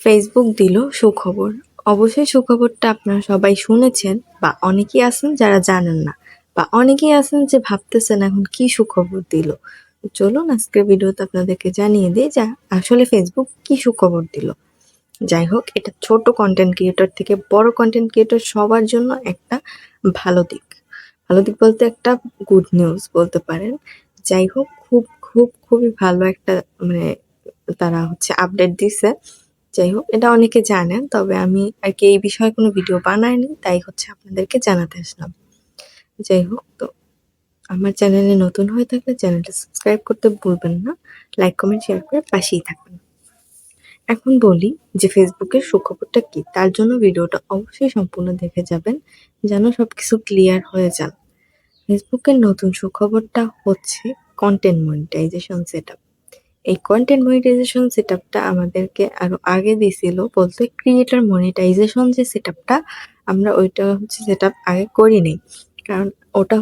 Facebook দিল সুখবর। অবশ্যই সুখবরটা আপনারা সবাই শুনেছেন বা অনেকেই আছেন যারা জানেন না বা অনেকেই আছেন যে ভাবতেছেন এখন কি সুখবর দিল। তো চলুন আজকের ভিডিওতে আপনাদেরকে জানিয়ে দিই যে আসলে ফেসবুক কি সুখবর দিল। যাই হোক, এটা ছোট কন্টেন্ট ক্রিয়েটর থেকে বড় কন্টেন্ট ক্রিয়েটর সবার জন্য একটা ভালো দিক। ভালো দিক বলতে একটা গুড নিউজ বলতে পারেন। যাই হোক, খুবই ভালো একটা মানে তারা আপডেট দিছে। যাই হোক, এটা অনেকে জানেন, তবে আমি আর কি এই বিষয়ে কোনো ভিডিও বানাইনি, তাই আপনাদেরকে জানাতে আসলাম। যাই হোক, তো আমার চ্যানেলে নতুন হয়ে থাকলে চ্যানেলটা সাবস্ক্রাইব করতে ভুলবেন না। লাইক, কমেন্ট, শেয়ার করে পাশেই থাকবেন। এখন বলি যে ফেসবুকের সুখবরটা কি, তার জন্য ভিডিওটা অবশ্যই সম্পূর্ণ দেখে যাবেন যেন সবকিছু ক্লিয়ার হয়ে যান। ফেসবুকের নতুন সুখবরটা হচ্ছে কন্টেন্ট মনিটাইজেশন সেটআপ। এই কন্টেন্ট মনিটাইজেশন সেটআপটা আমাদেরকে আরো আগে দিছিল, বলতে ক্রিয়েটর মনিটাইজেশন যে সেটআপটা আমরা ওইটা সেটআপ আগে করিনি। কারণ ওটা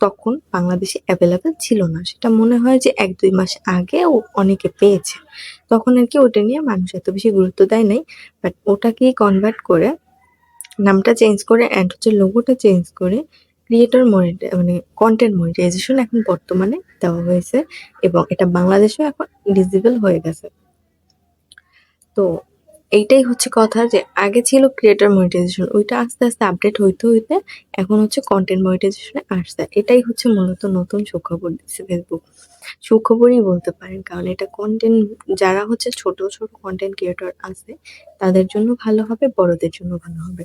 তখন বাংলাদেশে অ্যাভেলেবেল ছিল না। সেটা মনে হয় যে ১-২ মাস আগে অনেকে পেয়েছে। তখন আর কি ওটা নিয়ে মানুষ এত বেশি গুরুত্ব দেয় নাই। বাট ওটাকেই কনভার্ট করে, নামটা চেঞ্জ করে অ্যান্ড লোগোটা চেঞ্জ করে ক্রিয়েটর মানে কন্টেন্ট মনিটাইজেশন এখন বর্তমানে দেওয়া হয়েছে এবং এটা বাংলাদেশেও এখন ইলিজিবল হয়ে গেছে। তো এইটাই কথা যে আগে ছিল ক্রিয়েটর মনিটাইজেশন, ওইটা আস্তে আস্তে আপডেট হইতে এখন কন্টেন্ট মনিটাইজেশনে আসছে। এটাই মূলত নতুন সুখবর দিচ্ছে ফেসবুক। সুখবরই বলতে পারেন, কারণ এটা কন্টেন্ট যারা ছোট কন্টেন্ট ক্রিয়েটর আছে তাদের জন্য ভালো হবে, বড়দের জন্য ভালো হবে।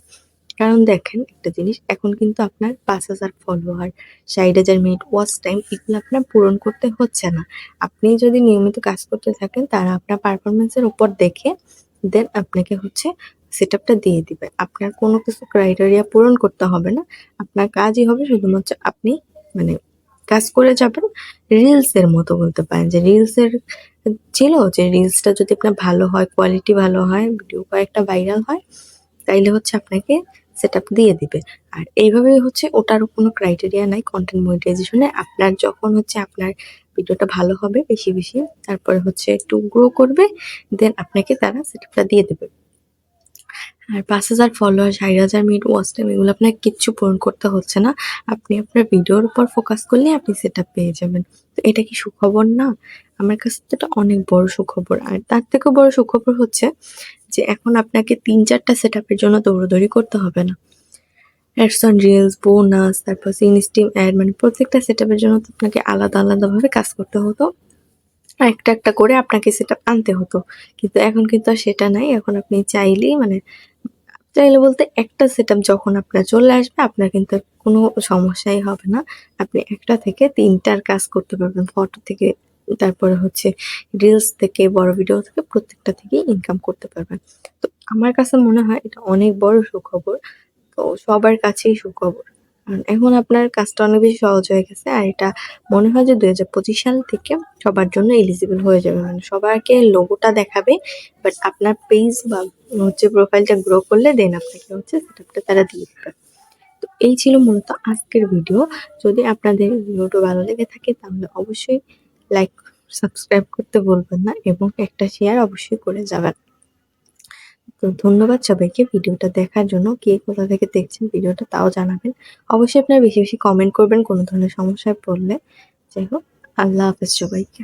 কারণ দেখেন একটা জিনিস, এখন কিন্তু আপনার ৫,০০০ ফলোয়ার, ৬০,০০০ মিনিট ওয়াচ টাইম এগুলো আপনার পূরণ করতে হচ্ছে না। আপনি যদি নিয়মিত কাজ করতে থাকেন, তারা আপনার পারফরম্যান্স এর উপর দেখে দেন আপনাকে সেটআপটা দিয়ে দিবে। আপনার কোনো কিছু ক্রাইটেরিয়া পূরণ করতে হবে না। আপনার কাজই হবে শুধুমাত্র আপনি মানে কাজ করে যাবেন। রিলস এর মতো বলতে পারেন, যে রিলস এর ছিল যে রিলসটা যদি আপনার ভালো হয়, কোয়ালিটি ভালো হয়, ভিডিও কয়েকটা ভাইরাল হয়, তাইলে আপনাকে সেটআপ দিয়ে দিবে। আর এইভাবেই ওটারও কোনো ক্রাইটেরিয়া নাই কন্টেন্ট মনিটাইজেশনে। আপনার যখন আপনার ভিডিওটা ভালো হবে বেশি, তারপরে একটু গ্রো করবে, দেন আপনাকে তারা সেটআপটা দিয়ে দেবে। আর ৫,০০০ ফলোয়ার, ৬০,০০০ মিনিট ওয়াচ টাইম এগুলো আপনার কিচ্ছু পূরণ করতে হচ্ছে না। আপনি আপনার ভিডিওর উপর ফোকাস করলেই আপনি সেটআপ পেয়ে যাবেন। তো এটা কি সুখবর না? আমার কাছে তো এটা অনেক বড় সুখবর। আর তার থেকেও বড় সুখবর যে এখন আপনাকে ৩-৪ টা সেটআপের জন্য দৌড়াদৌড়ি করতে হবে না। অ্যাডস অন রিলস, বোনাস, তারপর ইনস্টিম অ্যাড, মানে প্রত্যেকটা সেটআপের জন্য তো আপনাকে আলাদাভাবে কাজ করতে হতো। একটা করে আপনাকে সেটআপ আনতে হতো। কিন্তু এখন কিন্তু আর সেটা নাই। এখন আপনি চাইলেই চাইলে বলতে একটা সেটআপ যখন আপনার চলে আসবে, আপনার কিন্তু আর কোনো সমস্যাই হবে না। আপনি একটা থেকে ৩ টার কাজ করতে পারবেন। ফটো থেকে, তারপরে রিলস থেকে, বড় ভিডিও থেকে, প্রত্যেকটা থেকেই ইনকাম করতে পারবেন। তো আমার কাছে মনে হয় এটা অনেক বড় সুখবর। তো সবার কাছেই সুখবর। কারণ এখন আপনার কাজটা অনেক বেশি সহজ হয়ে গেছে। আর এটা মনে হয় যে ২০২৫ সাল থেকে সবার জন্য এলিজিবল হয়ে যাবে। মানে সবাইকে লোগোটা দেখাবে, বাট আপনার পেজ বা প্রোফাইলটা গ্রো করলে দেন আপনাকে সেটআপটা তারা দিয়ে দিবে। তো এই ছিল মূলত আজকের ভিডিও। যদি আপনাদের ভিডিওটা ভালো লেগে থাকে তাহলে অবশ্যই লাইক, সাবস্ক্রাইব করতে ভুলবেন না এবং একটা শেয়ার অবশ্যই করে যাবেন। তো ধন্যবাদ সবাইকে ভিডিওটা দেখার জন্য। কে কোথা থেকে দেখছেন ভিডিওটা তাও জানাবেন। অবশ্যই আপনারা বেশি কমেন্ট করবেন কোনো ধরনের সমস্যায় পড়লে। যাই হোক, আল্লাহ হাফেজ সবাইকে।